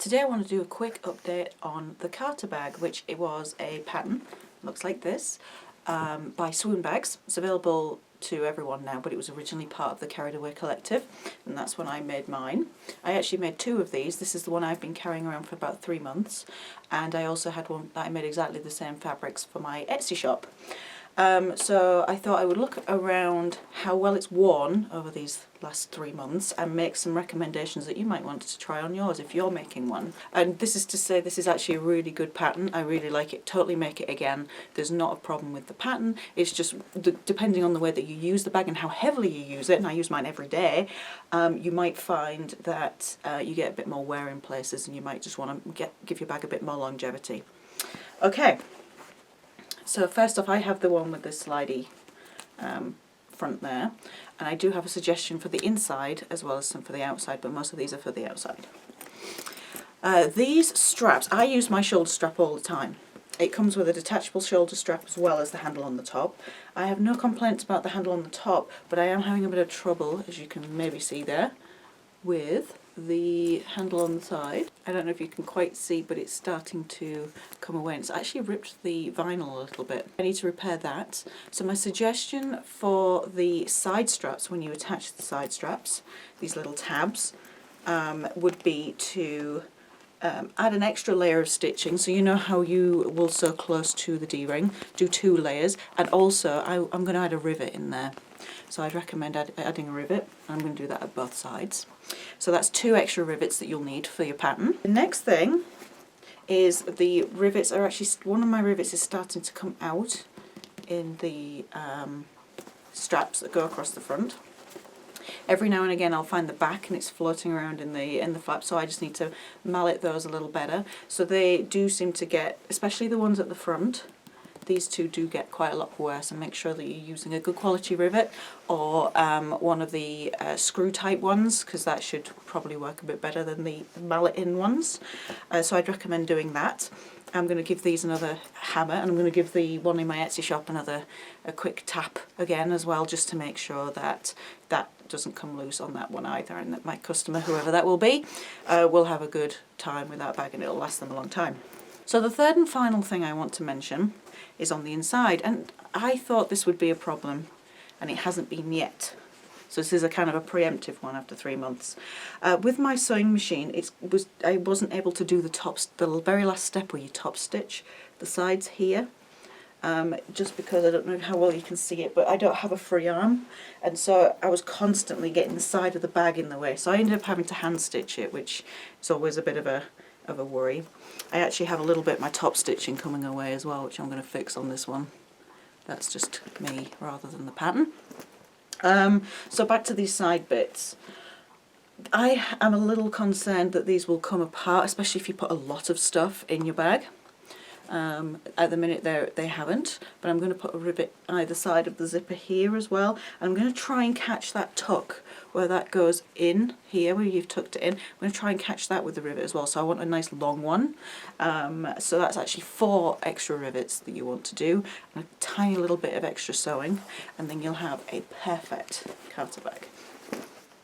Today I want to do a quick update on the Carter bag, which it was a pattern, looks like this, by Swoon Bags. It's available to everyone now, but it was originally part of the Carried Away collective, and that's when I made mine. I actually made two of these. This is the one I've been carrying around for about 3 months, and I also had one that I made exactly the same fabrics for my Etsy shop. So I thought I would look around how well it's worn over these last 3 months and make some recommendations that you might want to try on yours if you're making one. And this is to say this is actually a really good pattern. I really like it. Totally make it again. There's not a problem with the pattern. It's just depending on the way that you use the bag and how heavily you use it, and I use mine every day, you might find that you get a bit more wear in places, and you might just want to give your bag a bit more longevity. Okay. So first off, I have the one with the slidey front there, and I do have a suggestion for the inside as well as some for the outside, but most of these are for the outside. These straps, I use my shoulder strap all the time. It comes with a detachable shoulder strap as well as the handle on the top. I have no complaints about the handle on the top, but I am having a bit of trouble, as you can maybe see there, with the handle on the side. I don't know if you can quite see, but it's starting to come away, and it's actually ripped the vinyl a little bit. I need to repair that. So my suggestion for the side straps, when you attach the side straps, these little tabs, would be to add an extra layer of stitching, so you know how you will sew close to the D-ring. Do 2 layers, and also I'm going to add a rivet in there. So I'd recommend adding a rivet. I'm going to do that at both sides. So that's 2 extra rivets that you'll need for your pattern. The next thing is the rivets are actually, one of my rivets is starting to come out in the straps that go across the front. Every now and again I'll find the back and it's floating around in the flap, so I just need to mallet those a little better. So they do seem to get, especially the ones at the front, these two do get quite a lot worse, and make sure that you're using a good quality rivet or one of the screw type ones, because that should probably work a bit better than the mallet in ones. So I'd recommend doing that. I'm going to give these another hammer, and I'm going to give the one in my Etsy shop a quick tap again as well, just to make sure that that doesn't come loose on that one either, and that my customer, whoever that will be, will have a good time with that bag and it'll last them a long time. So the third and final thing I want to mention is on the inside, and I thought this would be a problem, and it hasn't been yet. So this is a kind of a preemptive one after 3 months. With my sewing machine, I wasn't able to do the very last step where you top stitch the sides here, just because I don't know how well you can see it, but I don't have a free arm, and so I was constantly getting the side of the bag in the way. So I ended up having to hand stitch it, which is always a bit of a worry. I actually have a little bit of my top stitching coming away as well, which I'm going to fix on this one. That's just me rather than the pattern. So back to these side bits. I am a little concerned that these will come apart, especially if you put a lot of stuff in your bag. At the minute they haven't, but I'm going to put a rivet either side of the zipper here as well, and I'm going to try and catch that tuck where that goes in here, where you've tucked it in. I'm going to try and catch that with the rivet as well, so I want a nice long one. So that's actually 4 extra rivets that you want to do, and a tiny little bit of extra sewing, and then you'll have a perfect Carter bag.